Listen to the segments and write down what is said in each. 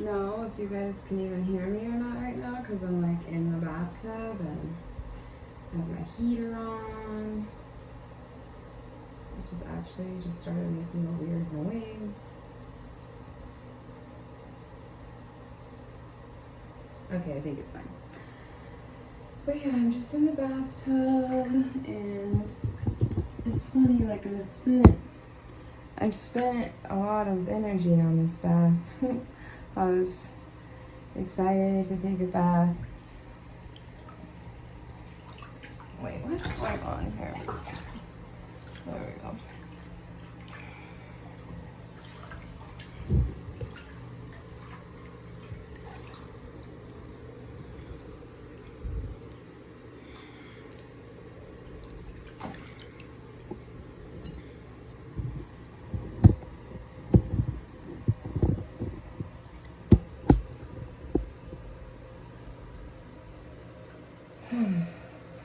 know if you guys can even hear me or not right now because I'm like in the bathtub and I have my heater on. It just actually just started making a weird noise. Okay, I think it's fine. But yeah, I'm just in the bathtub and it's funny, like I spent a lot of energy on this bath. I was excited to take a bath. Wait, what's going on here? There we go.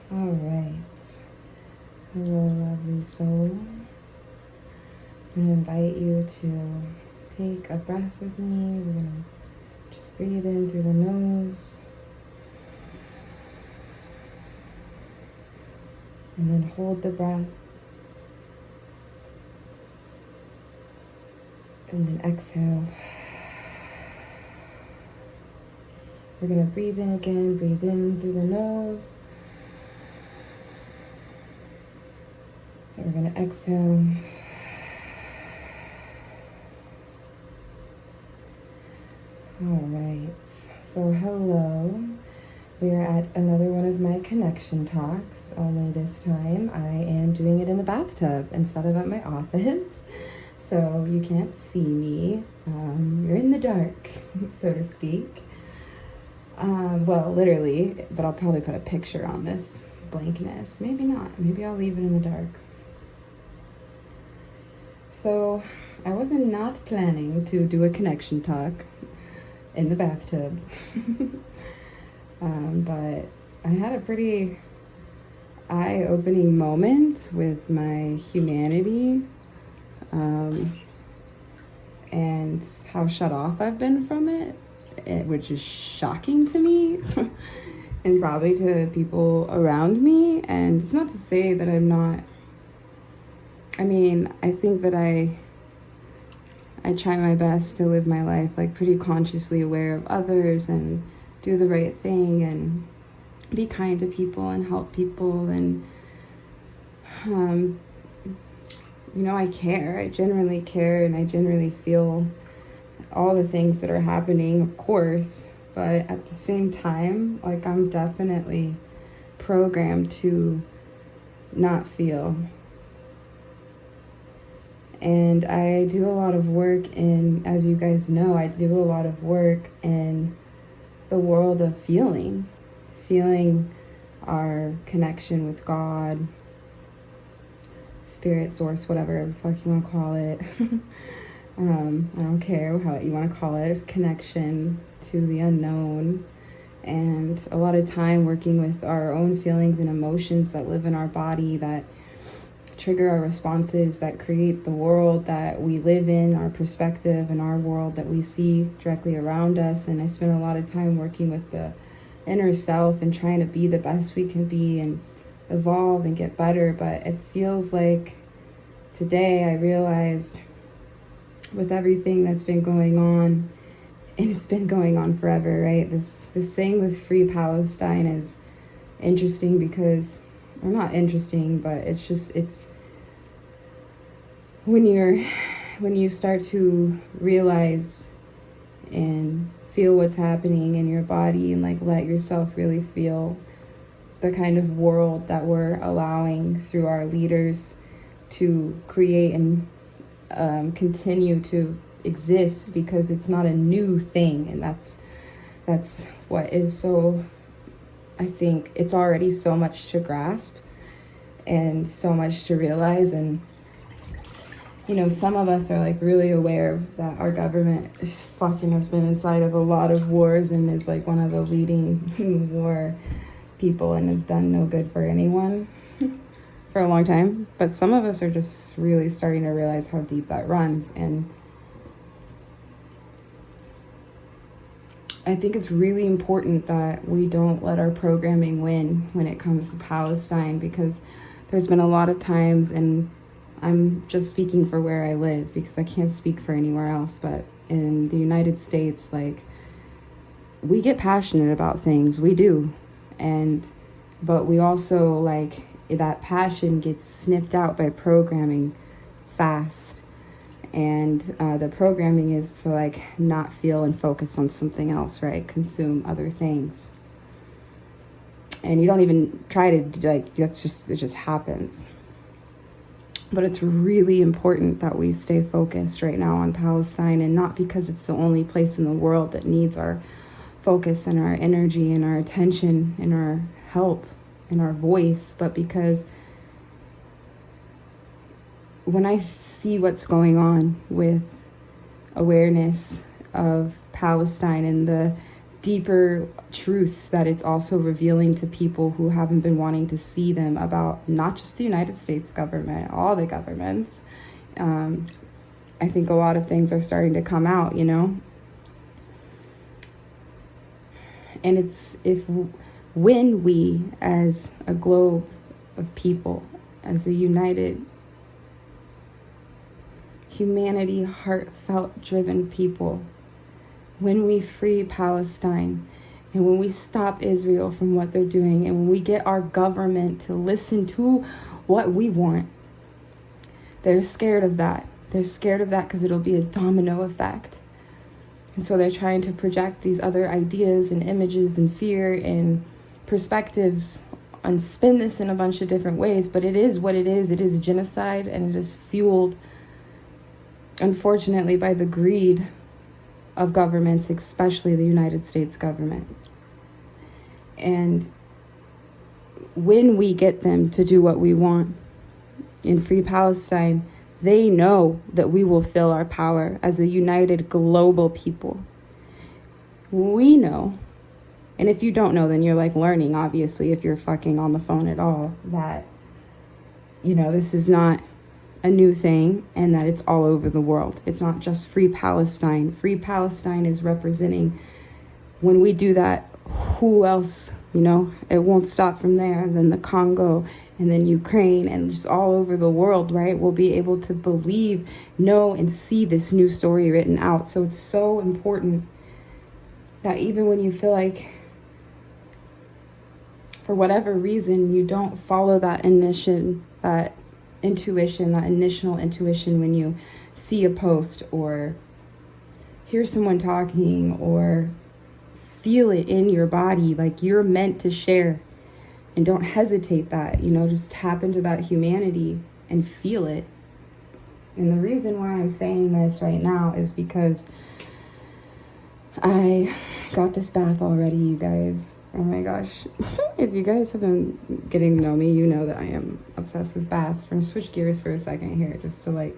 All right. Hello, lovely soul. I'm going to invite you to take a breath with me. We're going to just breathe in through the nose. And then hold the breath. And then exhale. We're going to breathe in again. Breathe in through the nose. And we're going to exhale. All right. So hello. We are at another one of my connection talks, only this time I am doing it in the bathtub instead of at my office. So you can't see me. You're in the dark, so to speak. Well, literally, but I'll probably put a picture on this blankness. Maybe not. Maybe I'll leave it in the dark. So I wasn't not planning to do a connection talk in the bathtub. But I had a pretty eye-opening moment with my humanity and how shut off I've been from it, which is shocking to me and probably to people around me. And it's not to say that I'm not, I mean, I think that I try my best to live my life like pretty consciously aware of others and do the right thing and be kind to people and help people. And, you know, I care. I genuinely care and I genuinely feel all the things that are happening, of course. But at the same time, like, I'm definitely programmed to not feel. And I do a lot of work in, as you guys know, I do a lot of work in the world of feeling our connection with God, spirit, source, whatever the fuck you want to call it. I don't care how you want to call it, connection to the unknown. And a lot of time working with our own feelings and emotions that live in our body, that trigger our responses, that create the world that we live in, our perspective and our world that we see directly around us. And I spend a lot of time working with the inner self and trying to be the best we can be and evolve and get better. But it feels like today I realized, with everything that's been going on, and it's been going on forever, right? This thing with Free Palestine is interesting because, or not interesting, but it's when you start to realize and feel what's happening in your body and like let yourself really feel the kind of world that we're allowing through our leaders to create and continue to exist, because it's not a new thing. And that's what is so, I think it's already so much to grasp and so much to realize. And you know, some of us are like really aware of that our government is fucking has been inside of a lot of wars and is like one of the leading war people and has done no good for anyone for a long time. But some of us are just really starting to realize how deep that runs. And I think it's really important that we don't let our programming win when it comes to Palestine, because there's been a lot of times, and I'm just speaking for where I live because I can't speak for anywhere else, but in the United States, like, we get passionate about things, we do, but we also, like, that passion gets snipped out by programming fast. And the programming is to, like, not feel and focus on something else, right? Consume other things. And you don't even try to, like, it just happens. But it's really important that we stay focused right now on Palestine, and not because it's the only place in the world that needs our focus and our energy and our attention and our help and our voice, but because when I see what's going on with awareness of Palestine and the deeper truths that it's also revealing to people who haven't been wanting to see them about not just the United States government, all the governments, I think a lot of things are starting to come out, you know? And it's when we, as a globe of people, as a united humanity, heartfelt, driven people, when we free Palestine and when we stop Israel from what they're doing, and when we get our government to listen to what we want, they're scared of that. They're scared of that because it'll be a domino effect. And so they're trying to project these other ideas and images and fear and perspectives and spin this in a bunch of different ways. But it is what it is. It is genocide, and it is fueled, unfortunately, by the greed of governments, especially the United States government. And when we get them to do what we want in free Palestine, they know that we will feel our power as a united global people. We know, and if you don't know, then you're, like, learning, obviously, if you're fucking on the phone at all, that, you know, this is not a new thing, and that it's all over the world. It's not just free Palestine. Free Palestine is representing, when we do that, who else, you know? It won't stop from there. And then the Congo, and then Ukraine, and just all over the world, right? We'll be able to believe, know, and see this new story written out. So it's so important that even when you feel like, for whatever reason, you don't follow that initial intuition when you see a post or hear someone talking or feel it in your body, like you're meant to share. And don't hesitate that, you know, just tap into that humanity and feel it. And the reason why I'm saying this right now is because I got this bath already, you guys. Oh my gosh. If you guys have been getting to know me, you know that I am obsessed with baths. We're gonna switch gears for a second here just to, like,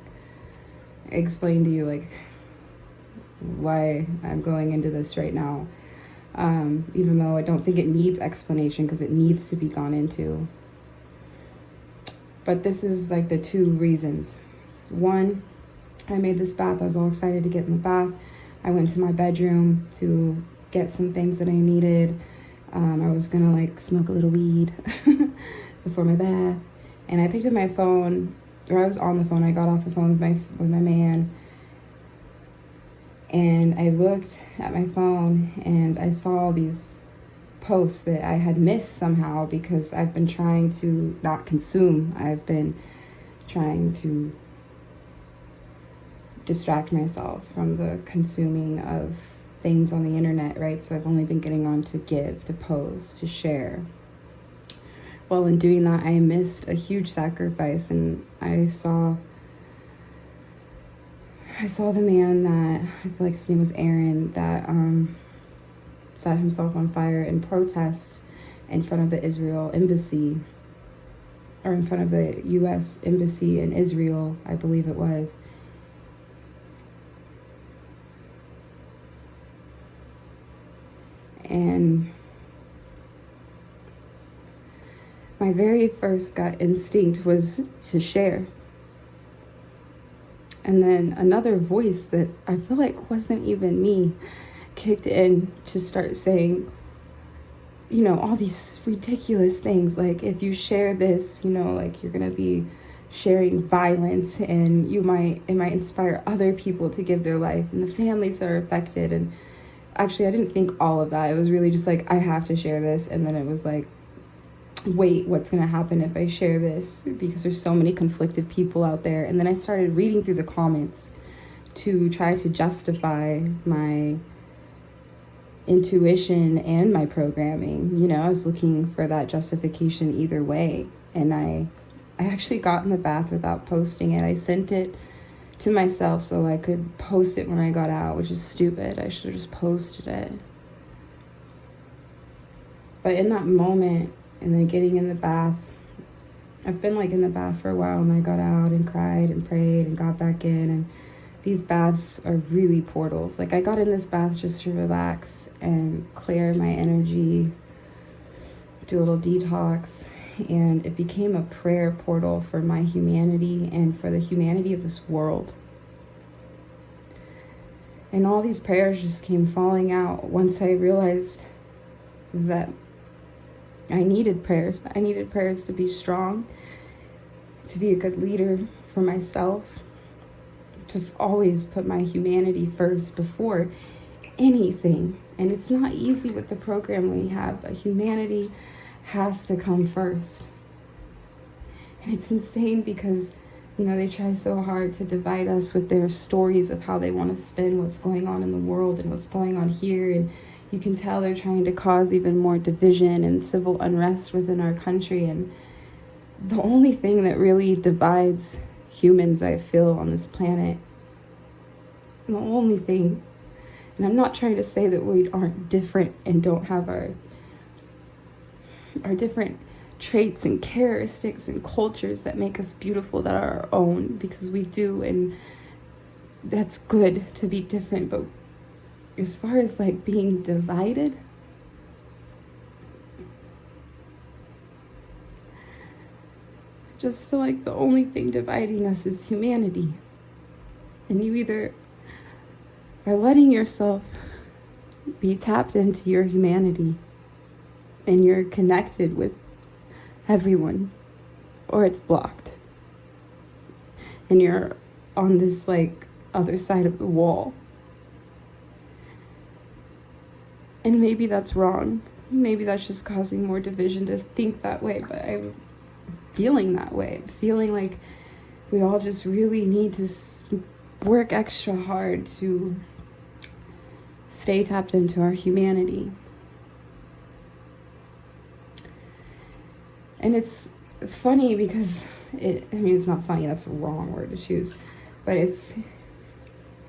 explain to you, like, why I'm going into this right now. Even though I don't think it needs explanation, because it needs to be gone into. But this is, like, the two reasons. One, I made this bath. I was all excited to get in the bath. I went to my bedroom to get some things that I needed. I was gonna, like, smoke a little weed before my bath. And I picked up my phone, or I was on the phone. I got off the phone with my man. And I looked at my phone and I saw these posts that I had missed somehow, because I've been trying to not consume. I've been trying to distract myself from the consuming of things on the internet, right? So I've only been getting on to give, to post, to share. Well, in doing that, I missed a huge sacrifice, and I saw the man that, I feel like his name was Aaron, that set himself on fire in protest in front of the Israel embassy, or in front of the U.S. embassy in Israel, I believe it was. And my very first gut instinct was to share. And then another voice that I feel like wasn't even me kicked in to start saying, you know, all these ridiculous things. Like, if you share this, you know, like, you're gonna be sharing violence, and it might inspire other people to give their life, and the families that are affected. And actually, I didn't think all of that. It was really just like, I have to share this. And then it was like, wait, what's gonna happen if I share this? Because there's so many conflicted people out there. And then I started reading through the comments to try to justify my intuition and my programming. You know, I was looking for that justification either way. And I actually got in the bath without posting it. I sent it to myself so I could post it when I got out, which is stupid. I should have just posted it. But in that moment, and then getting in the bath, I've been like in the bath for a while, and I got out and cried and prayed and got back in. And these baths are really portals. Like, I got in this bath just to relax and clear my energy, do a little detox, and it became a prayer portal for my humanity and for the humanity of this world. And all these prayers just came falling out once I realized that I needed prayers. I needed prayers to be strong, to be a good leader for myself, to always put my humanity first before anything. And it's not easy with the program we have, but humanity has to come first. And it's insane because, you know, they try so hard to divide us with their stories of how they want to spin what's going on in the world and what's going on here. And you can tell they're trying to cause even more division and civil unrest within our country. And the only thing that really divides humans, I feel, on this planet, the only thing, and I'm not trying to say that we aren't different and don't have our different traits and characteristics and cultures that make us beautiful, that are our own, because we do, and that's good to be different. But as far as like being divided, I just feel like the only thing dividing us is humanity. And you either are letting yourself be tapped into your humanity and you're connected with everyone, or it's blocked and you're on this like other side of the wall. And maybe that's wrong. Maybe that's just causing more division to think that way, but I'm feeling that way. Feeling like we all just really need to work extra hard to stay tapped into our humanity. And it's funny because it's not funny, that's the wrong word to choose, but it's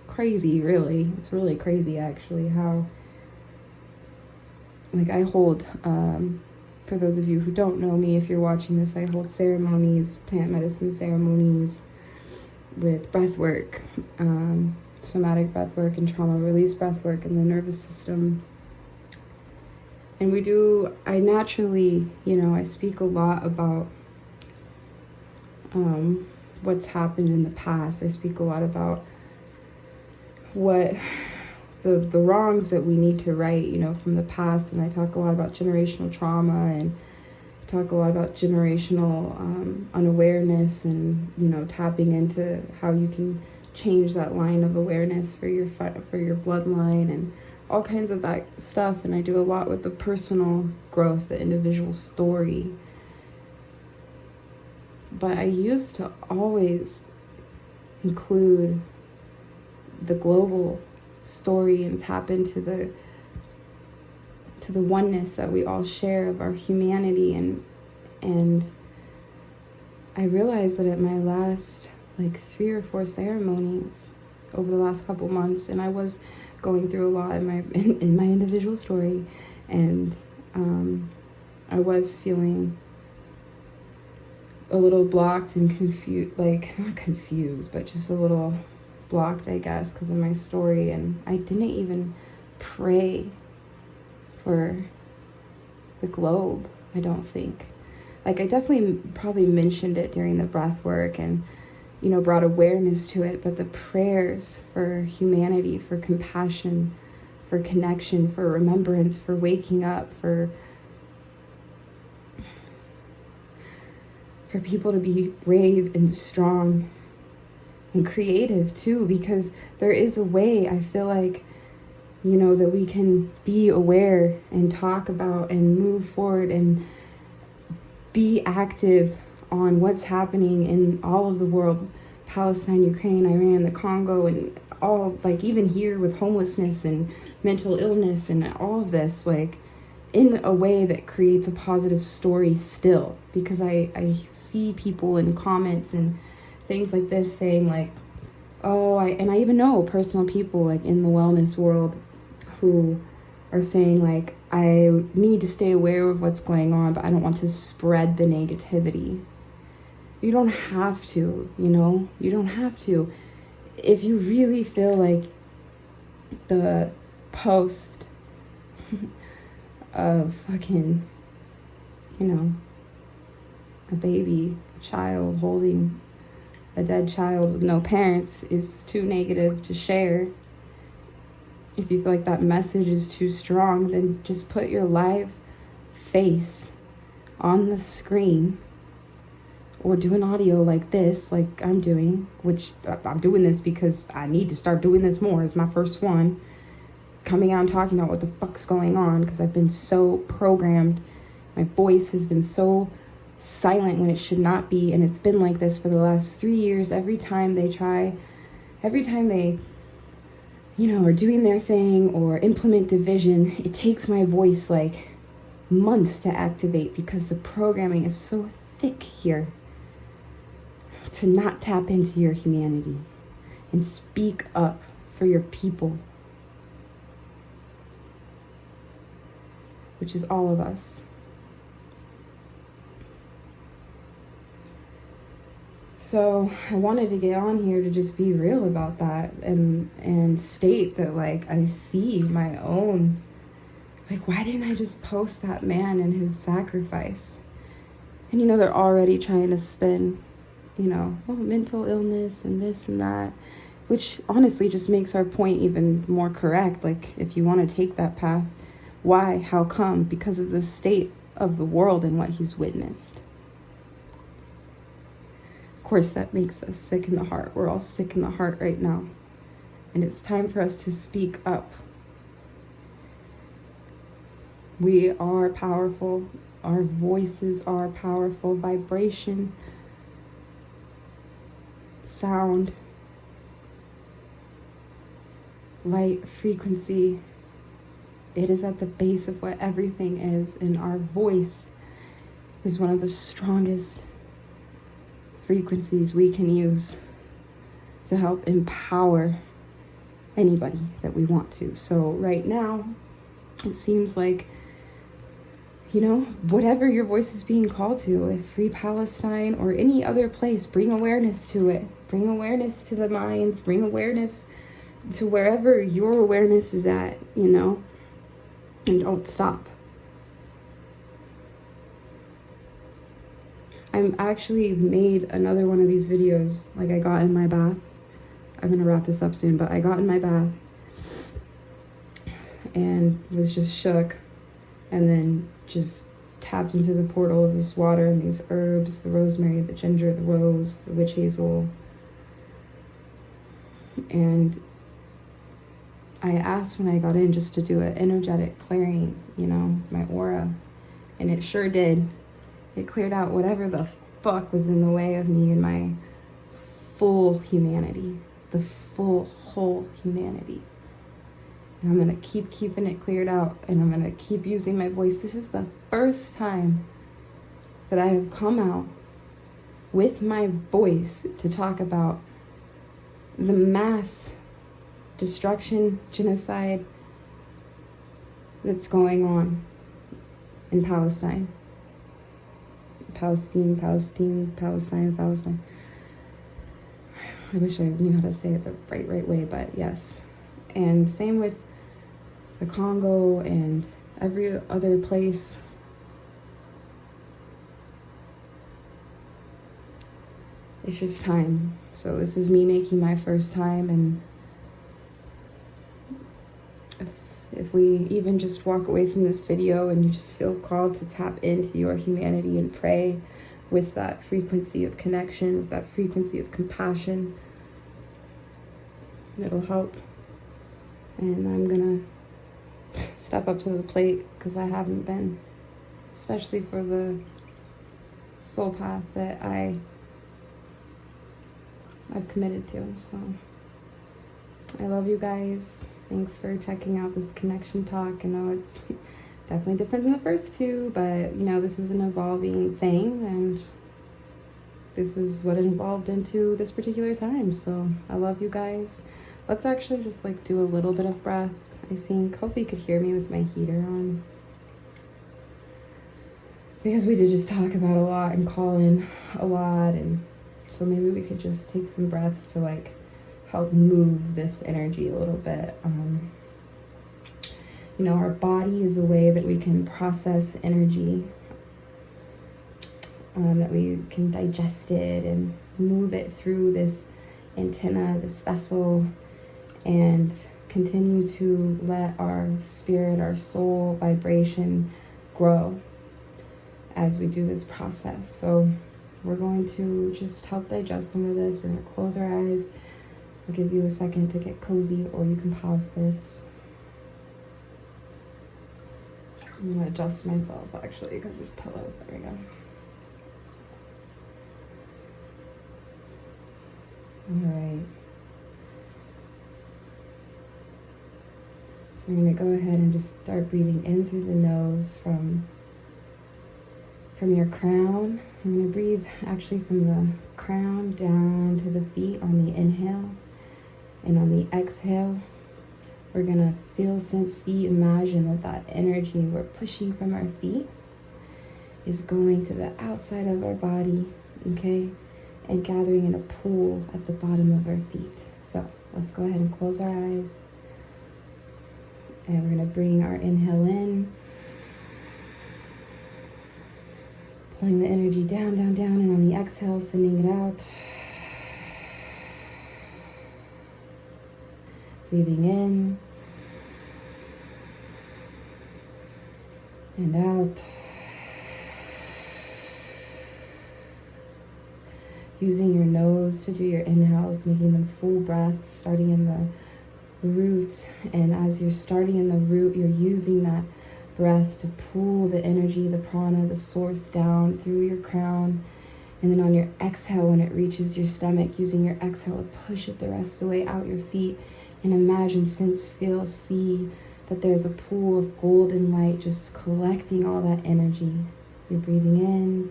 crazy, really. It's really crazy, actually, how, like, I hold, for those of you who don't know me, if you're watching this, I hold ceremonies, plant medicine ceremonies with breath work, somatic breath work and trauma release breath work in the nervous system. And I naturally, I speak a lot about what's happened in the past. I speak a lot about what the wrongs that we need to right, from the past. And I talk a lot about generational trauma, and talk a lot about generational unawareness, and, tapping into how you can change that line of awareness for your bloodline and all kinds of that stuff. And I do a lot with the personal growth, the individual story. But I used to always include the global story and tap into the oneness that we all share of our humanity. And I realized that at my last 3 or 4 ceremonies over the last couple months, and I was going through a lot in my individual story, and I was feeling a little blocked and confused, not confused, but just a little blocked, I guess, because of my story. And I didn't even pray for the globe, I don't think. I definitely probably mentioned it during the breath work and, brought awareness to it, but the prayers for humanity, for compassion, for connection, for remembrance, for waking up, for people to be brave and strong and creative too, because there is a way, I feel like, you know, that we can be aware and talk about and move forward and be active on what's happening in all of the world, Palestine, Ukraine, Iran, the Congo, and all, like even here with homelessness and mental illness and all of this, like in a way that creates a positive story still. Because I see people in comments and things like this saying like, oh, I even know personal people like in the wellness world who are saying like, I need to stay aware of what's going on, but I don't want to spread the negativity. You don't have to, you know, you don't have to. If you really feel like the post of fucking, you know, a baby, a child holding a dead child with no parents is too negative to share, if you feel like that message is too strong, then just put your live face on the screen or do an audio like this, like I'm doing, which I'm doing this because I need to start doing this more. It's my first one. Coming out and talking about what the fuck's going on, because I've been so programmed. My voice has been so silent when it should not be, and it's been like this for the last 3 years. Every time they, you know, are doing their thing or implement division, it takes my voice like months to activate because the programming is so thick here to not tap into your humanity and speak up for your people, which is all of us. So I wanted to get on here to just be real about that and state that, like, I see my own, like, why didn't I just post that man and his sacrifice? And, you know, they're already trying to spin, you know, oh, mental illness and this and that, which honestly just makes our point even more correct. Like, if you want to take that path, why? How come? Because of the state of the world and what he's witnessed. Of course, that makes us sick in the heart. We're all sick in the heart right now. And it's time for us to speak up. We are powerful. Our voices are powerful. Vibration, sound, light, frequency. It is at the base of what everything is. And our voice is one of the strongest frequencies we can use to help empower anybody that we want to. So right now, it seems like, you know, whatever your voice is being called to, if Free Palestine or any other place, bring awareness to it. Bring awareness to the minds, bring awareness to wherever your awareness is at, you know, and don't stop. I'm actually made another one of these videos, like I got in my bath. I'm gonna wrap this up soon, but I got in my bath and was just shook, and then just tapped into the portal of this water and these herbs, the rosemary, the ginger, the rose, the witch hazel. And I asked when I got in just to do an energetic clearing, you know, of my aura, and it sure did. It cleared out whatever the fuck was in the way of me and my full humanity, the full, whole humanity. And I'm going to keep keeping it cleared out, and I'm going to keep using my voice. This is the first time that I have come out with my voice to talk about the mass destruction, genocide that's going on in Palestine. Palestine. I wish I knew how to say it the right way, but yes. And same with the Congo and every other place. It's just time. So this is me making my first time, and if we even just walk away from this video and you just feel called to tap into your humanity and pray with that frequency of connection, with that frequency of compassion, it'll help. And I'm gonna step up to the plate because I haven't been, especially for the soul path that I've committed to. So I love you guys. Thanks for checking out this connection talk. I know it's definitely different than the first two, but you know, this is an evolving thing, and this is what it evolved into this particular time. So I love you guys. Let's actually just like do a little bit of breath. I think hopefully you could hear me with my heater on, because we did just talk about a lot and call in a lot, and so maybe we could just take some breaths to like help move this energy a little bit. You know, our body is a way that we can process energy, that we can digest it and move it through this antenna, this vessel, and continue to let our spirit, our soul vibration grow as we do this process. So we're going to just help digest some of this. We're going to close our eyes. I'll give you a second to get cozy, or you can pause this. I'm going to adjust myself actually because this pillows, there we go. All right. So we're going to go ahead and just start breathing in through the nose from your crown. I'm going to breathe actually from the crown down to the feet on the inhale, and on the exhale we're going to feel, sense, see, imagine that energy we're pushing from our feet is going to the outside of our body, okay, and gathering in a pool at the bottom of our feet. So let's go ahead and close our eyes, and we're going to bring our inhale in, pulling the energy down, down, down, and on the exhale, sending it out. Breathing in and out. Using your nose to do your inhales, making them full breaths, starting in the root. And as you're starting in the root, you're using that breath to pull the energy, the prana, the source down through your crown. And then on your exhale, when it reaches your stomach, using your exhale to push it the rest of the way out your feet. And imagine, sense, feel, see that there's a pool of golden light just collecting all that energy. You're breathing in.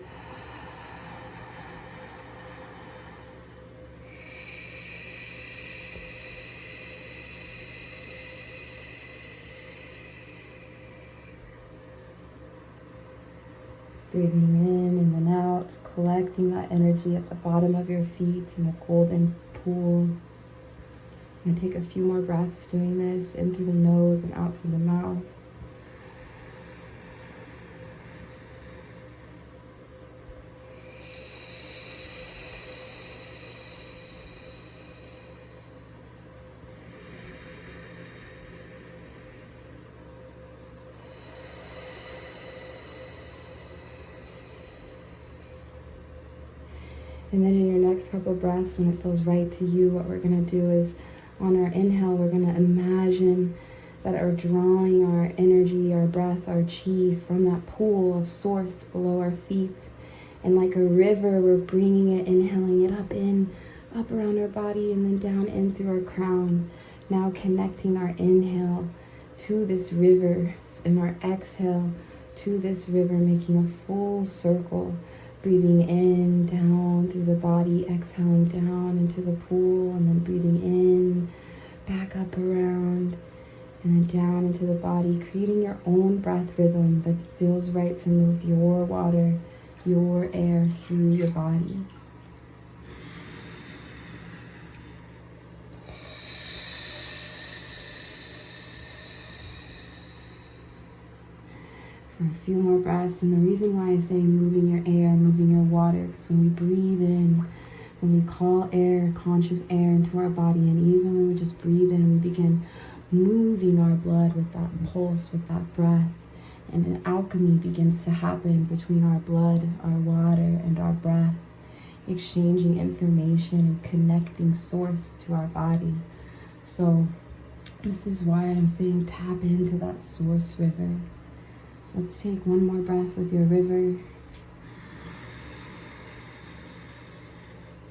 Breathing in and then out, collecting that energy at the bottom of your feet in a golden pool. I'm going to take a few more breaths doing this, in through the nose and out through the mouth. And then in your next couple breaths, when it feels right to you, what we're going to do is, on our inhale, we're going to imagine that we're drawing our energy, our breath, our chi from that pool of source below our feet. And like a river, we're bringing it, inhaling it up in, up around our body, and then down in through our crown. Now connecting our inhale to this river and our exhale to this river, making a full circle. Breathing in, down through the body, exhaling down into the pool, and then breathing in, back up around, and then down into the body, creating your own breath rhythm that feels right to move your water, your air through your body. For a few more breaths. And the reason why I say moving your air, moving your water, because when we breathe in, when we call air, conscious air into our body, and even when we just breathe in, we begin moving our blood with that pulse, with that breath. And an alchemy begins to happen between our blood, our water, and our breath, exchanging information and connecting source to our body. So this is why I'm saying tap into that source river. So let's take one more breath with your river.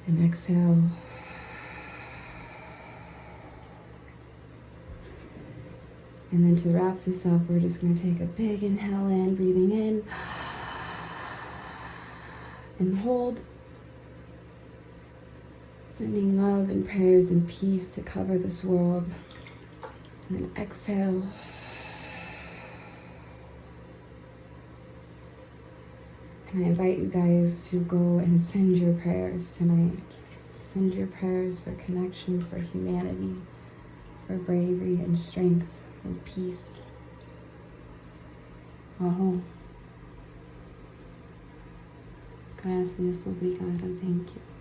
And exhale. And then to wrap this up, we're just going to take a big inhale in, breathing in. And hold. Sending love and prayers and peace to cover this world. And then exhale. And I invite you guys to go and send your prayers tonight. Send your prayers for connection, for humanity, for bravery and strength and peace. Aho. Gracias, obrigada, thank you.